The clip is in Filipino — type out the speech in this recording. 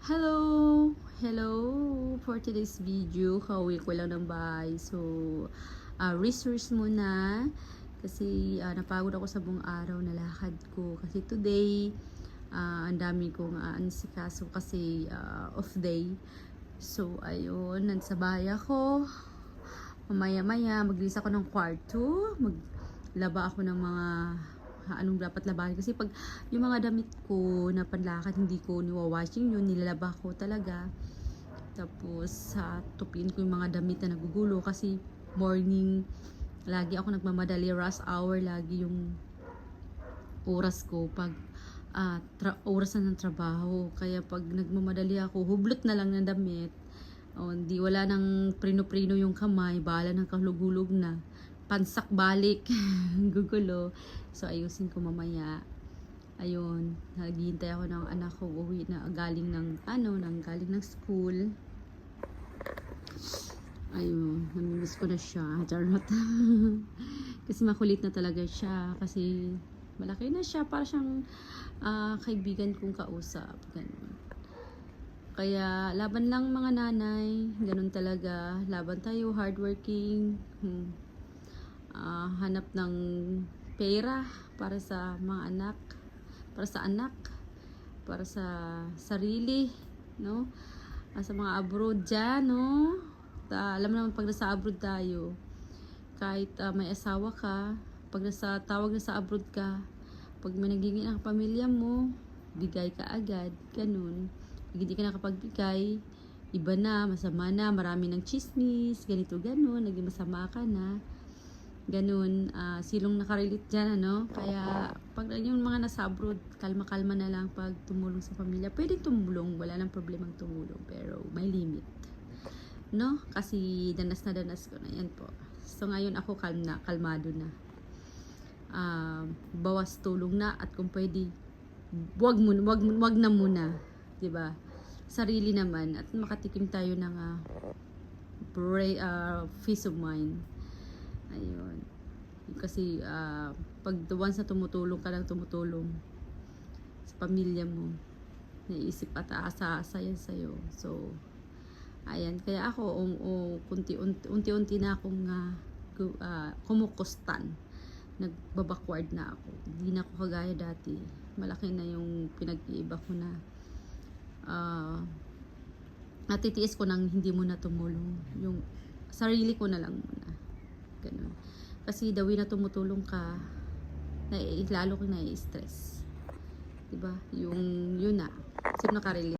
Hello! Hello! For today's video, kauwi ko lang ng bahay. So, research muna. Kasi napagod ako sa buong araw na lakad ko. Kasi today, ang dami kong ansikaso kasi off day. So, ayun, nasa bahay ako. Mamaya-maya, maglinis ako ng kwarto. Maglaba ako ng mga anong dapat labahin kasi pag yung mga damit ko na panlakad hindi ko niwa-washing yun, nilalaba ko talaga. Tapos tupin ko yung mga damit na nagugulo kasi morning lagi ako nagmamadali, rush hour lagi yung oras ko pag oras na ng trabaho. Kaya pag nagmamadali ako, hublot na lang ng damit. O, hindi wala nang prino-prino yung kamay, bala ng kahulog-hulog na. Pansak balik, gugulo. So ayusin ko mamaya. Ayun, naghihintay ako ng anak ko uwi na galing ng galing ng school. Ayun, namimiss ko na siya. Charot. Kasi makulit na talaga siya. Kasi malaki na siya. Para siyang kaibigan kong kausap. Ganun. Kaya laban lang mga nanay. Ganun talaga. Laban tayo, hardworking. Hanap ng pera para sa mga anak. Para sa anak. Para sa sarili. No? Sa mga abroad dyan, no? Alam naman pag nasa abroad tayo, kahit may asawa ka, pag tawag na sa abroad ka, pag may nagiging ang pamilya mo, bigay ka agad, ganun. Pag hindi ka nakapagbigay, iba na, masama na, marami ng chismis, ganito, ganun, naging masama ka na, ganun. Silong nakarelate dyan, ano? Kaya pag yung mga nasa abroad, kalma-kalma na lang pag tumulong sa pamilya. Pwede tumulong, wala nang problemang tumulong, pero may limit, no? Kasi danas na danas ko na yan po. So ngayon ako kalmado na. Bawas tulong na, at kung pwede wag na muna, 'di ba? Sarili naman, at makatikim tayo ng peace of mind. Ayun. Kasi pag once na tumutulong ka lang tumutulong sa pamilya mo, naiisip at aasa-asa yan sa'yo. So ayan, kaya ako unti-unti na akong kumukustan. Nagbabackward na ako. Hindi na ako kagaya dati. Malaki na yung pinag-iiba ko na natitiis ko nang hindi mo na tumulong. Yung sarili ko na lang muna. Ganun. Kasi the way na tumutulong ka, lalo kang nai-stress. Diba? Yun na. Sino nakarelate?